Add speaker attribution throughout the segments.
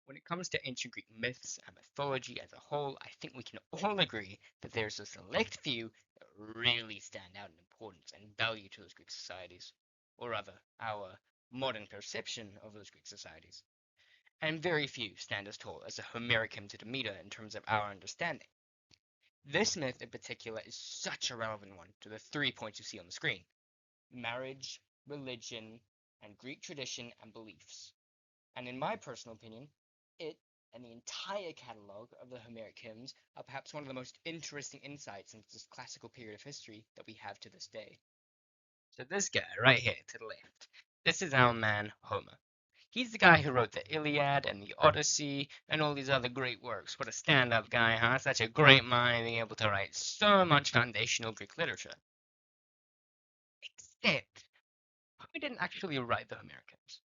Speaker 1: When it comes to ancient Greek myths and mythology as a whole, I think we can all agree that there's a select few that really stand out in importance and value to those Greek societies, or rather, our modern perception of those Greek societies. And very few stand as tall as the Homeric hymn to Demeter in terms of our understanding. This myth in particular is such a relevant one to the 3 points you see on the screen: marriage, religion, and Greek tradition and beliefs. And in my personal opinion, it and the entire catalogue of the Homeric hymns are perhaps one of the most interesting insights into this classical period of history that we have to this day. So this guy right here to the left, this is our man Homer. He's the guy who wrote the Iliad and the Odyssey and all these other great works. What a stand-up guy, huh? Such a great mind being able to write so much foundational Greek literature. Except, Homer didn't actually write the Homeric hymns.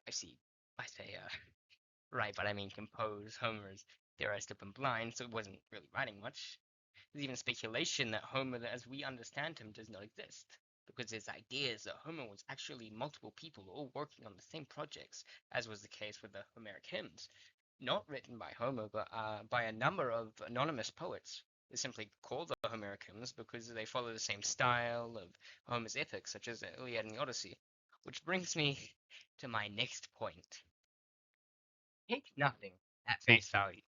Speaker 1: I see. I say, right, but I mean compose. Homer's theorized up and blind, so it wasn't really writing much. There's even speculation that Homer, as we understand him, does not exist, because there's ideas that Homer was actually multiple people all working on the same projects, as was the case with the Homeric hymns, not written by Homer, but by a number of anonymous poets. They're simply called the Homeric hymns because they follow the same style of Homer's epics, such as the Iliad and the Odyssey. Which brings me to my next point. Take nothing at face value.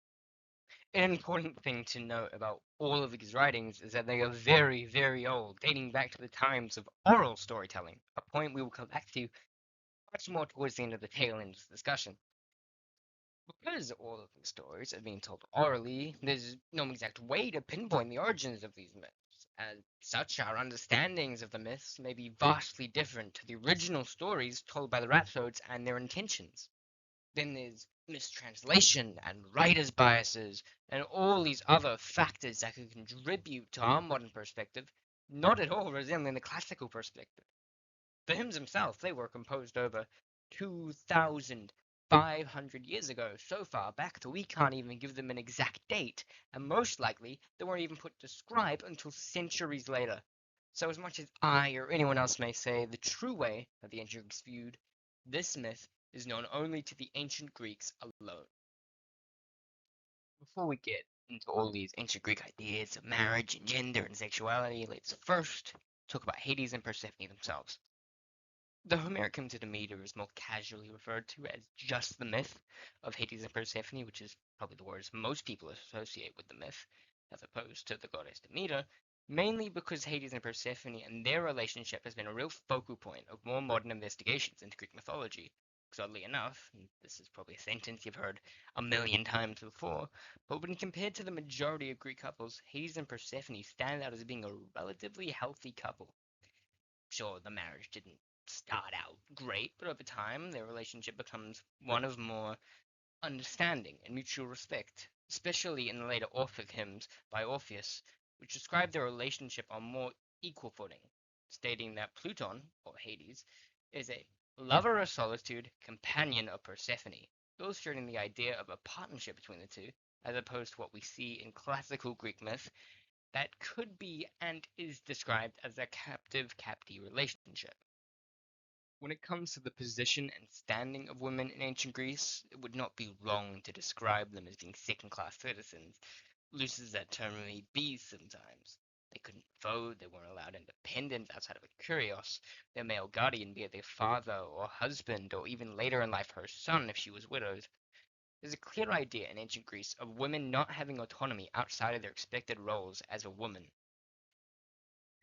Speaker 1: An important thing to note about all of these writings is that they are very, very old, dating back to the times of oral storytelling, a point we will come back to much more towards the end of the tail end of this discussion. Because all of these stories are being told orally, there's no exact way to pinpoint the origins of these myths. As such, our understandings of the myths may be vastly different to the original stories told by the rhapsodes and their intentions. Then there's mistranslation and writer's biases and all these other factors that could contribute to our modern perspective, not at all resembling the classical perspective. The hymns themselves, they were composed over 2,500 years ago, so far back that we can't even give them an exact date, and most likely they weren't even put to scribe until centuries later. So as much as I or anyone else may say the true way that the ancient Greeks viewed this myth is known only to the ancient Greeks alone. Before we get into all these ancient Greek ideas of marriage and gender and sexuality, let's first talk about Hades and Persephone themselves. The Homeric hymn to Demeter is more casually referred to as just the myth of Hades and Persephone, which is probably the words most people associate with the myth, as opposed to the goddess Demeter, mainly because Hades and Persephone and their relationship has been a real focal point of more modern investigations into Greek mythology. Because oddly enough, and this is probably a sentence you've heard a million times before, but when compared to the majority of Greek couples, Hades and Persephone stand out as being a relatively healthy couple. Sure, the marriage didn't start out great, but over time their relationship becomes one of more understanding and mutual respect, especially in the later Orphic hymns by Orpheus, which describe their relationship on more equal footing, stating that Pluton, or Hades, is a lover of solitude, companion of Persephone, illustrating the idea of a partnership between the two, as opposed to what we see in classical Greek myth that could be and is described as a captive-captee relationship. When it comes to the position and standing of women in ancient Greece, it would not be wrong to describe them as being second-class citizens, loose as that term may be sometimes. They couldn't vote, they weren't allowed independence outside of a kurios, their male guardian, be it their father or husband, or even later in life her son if she was widowed. There's a clear idea in ancient Greece of women not having autonomy outside of their expected roles as a woman.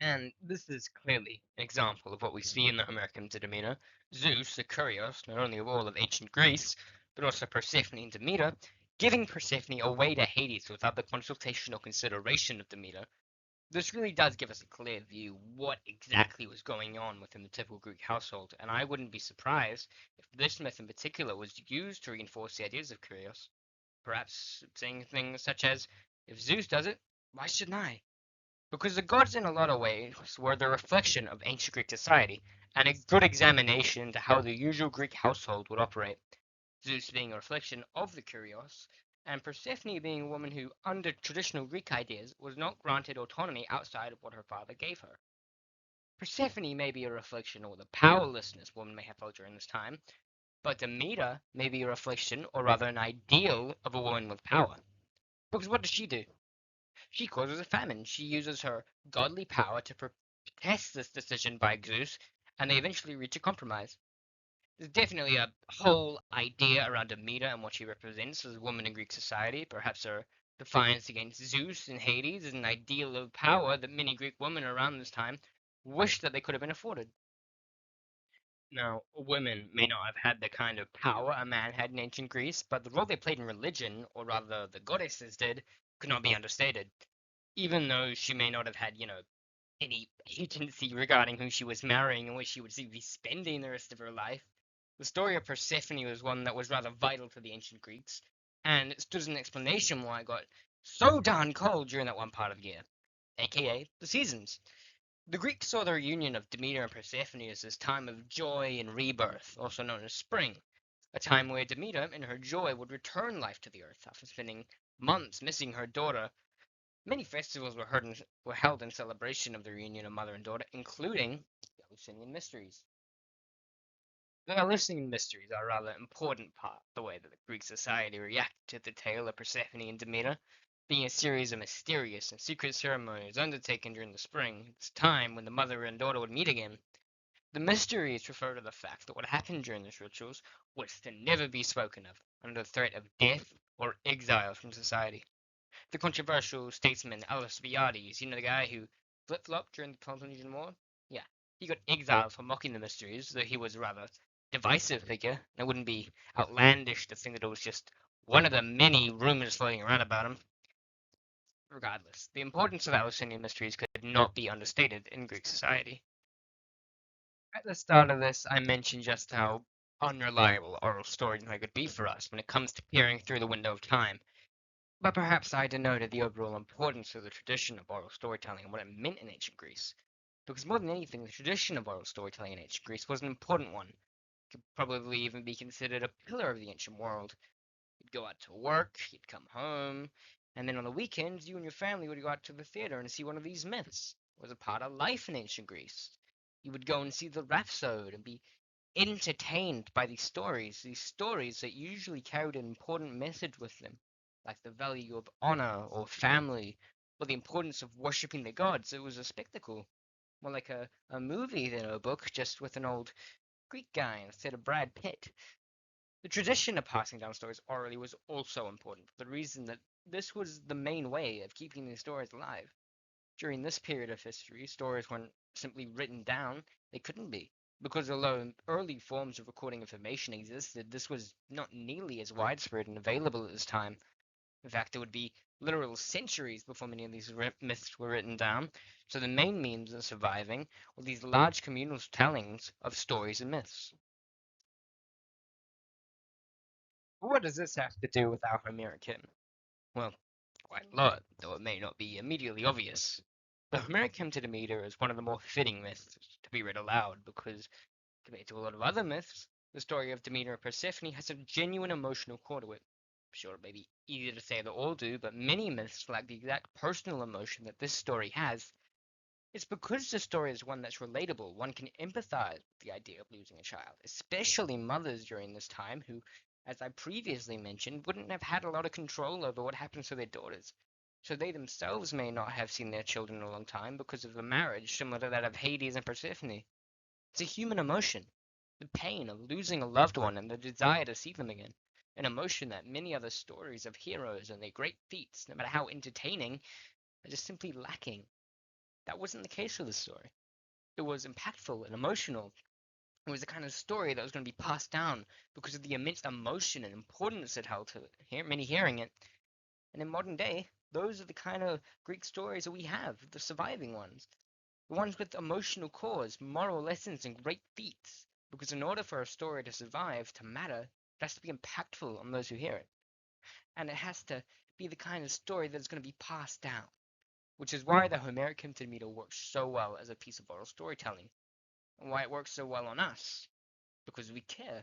Speaker 1: And this is clearly an example of what we see in the Homeric to Demeter. Zeus, the Kurios, not only of all of ancient Greece, but also Persephone and Demeter, giving Persephone away to Hades without the consultation or consideration of Demeter. This really does give us a clear view what exactly was going on within the typical Greek household, and I wouldn't be surprised if this myth in particular was used to reinforce the ideas of Kurios. Perhaps saying things such as, if Zeus does it, why shouldn't I? Because the gods in a lot of ways were the reflection of ancient Greek society, and a good examination into how the usual Greek household would operate. Zeus being a reflection of the Kurios, and Persephone being a woman who, under traditional Greek ideas, was not granted autonomy outside of what her father gave her. Persephone may be a reflection of the powerlessness women may have felt during this time, But Demeter may be a reflection, or rather an ideal, of a woman with power. Because what does she do? She causes a famine. She uses her godly power to protest this decision by Zeus, and they eventually reach a compromise. There's definitely a whole idea around Demeter and what she represents as a woman in Greek society. Perhaps her defiance against Zeus and Hades is an ideal of power that many Greek women around this time wished that they could have been afforded. Now, women may not have had the kind of power a man had in ancient Greece, but the role they played in religion, or rather the goddesses did, could not be understated. Even though she may not have had, any agency regarding who she was marrying and where she would be spending the rest of her life, the story of Persephone was one that was rather vital to the ancient Greeks, and it stood as an explanation why it got so darn cold during that one part of the year, aka the seasons. The Greeks saw the reunion of Demeter and Persephone as this time of joy and rebirth, also known as spring, a time where Demeter, in her joy, would return life to the earth after spending months missing her daughter. Many festivals were held in celebration of the reunion of mother and daughter, including the Eleusinian Mysteries. The Eleusinian Mysteries are a rather important part of the way that the Greek society reacted to the tale of Persephone and Demeter, being a series of mysterious and secret ceremonies undertaken during the spring, this time when the mother and daughter would meet again. The mysteries refer to the fact that what happened during these rituals was to never be spoken of, under the threat of death or exile from society. The controversial statesman Alcibiades, the guy who flip-flopped during the Peloponnesian War? Yeah, he got exiled for mocking the mysteries, though he was a rather divisive figure, and it wouldn't be outlandish to think that it was just one of the many rumors floating around about him. Regardless, the importance of the Eleusinian mysteries could not be understated in Greek society. At the start of this, I mentioned just how unreliable oral storytelling could be for us when it comes to peering through the window of time. But perhaps I denoted the overall importance of the tradition of oral storytelling and what it meant in ancient Greece. Because more than anything, the tradition of oral storytelling in ancient Greece was an important one. It could probably even be considered a pillar of the ancient world. You'd go out to work, you'd come home, and then on the weekends, you and your family would go out to the theater and see one of these myths. It was a part of life in ancient Greece. You would go and see the rhapsode and be entertained by these stories that usually carried an important message with them, like the value of honor or family, or the importance of worshipping the gods. It was a spectacle, more like a movie than a book, just with an old Greek guy instead of Brad Pitt. The tradition of passing down stories orally was also important for the reason that this was the main way of keeping these stories alive. During this period of history, stories weren't simply written down, they couldn't be. Because although early forms of recording information existed, this was not nearly as widespread and available at this time. In fact, it would be literal centuries before many of these myths were written down, so the main means of surviving were these large communal tellings of stories and myths. What does this have to do with our Homeric hymn? Well, quite a lot, though it may not be immediately obvious. The Homeric hymn to Demeter is one of the more fitting myths to be read aloud because, compared to a lot of other myths, the story of Demeter and Persephone has a genuine emotional core to it. Sure, it may be easier to say that all do, but many myths lack the exact personal emotion that this story has. It's because the story is one that's relatable, one can empathize with the idea of losing a child, especially mothers during this time who, as I previously mentioned, wouldn't have had a lot of control over what happens to their daughters. So they themselves may not have seen their children in a long time because of a marriage similar to that of Hades and Persephone. It's a human emotion, the pain of losing a loved one and the desire to see them again. An emotion that many other stories of heroes and their great feats, no matter how entertaining, are just simply lacking. That wasn't the case with this story. It was impactful and emotional. It was the kind of story that was going to be passed down because of the immense emotion and importance it held to many hearing it. And in modern day, those are the kind of Greek stories that we have, the surviving ones. The ones with emotional cores, moral lessons, and great feats. Because in order for a story to survive, to matter, it has to be impactful on those who hear it. And it has to be the kind of story that's going to be passed down. Which is why the Homeric hymn to Demeter works so well as a piece of oral storytelling, and why it works so well on us, because we care.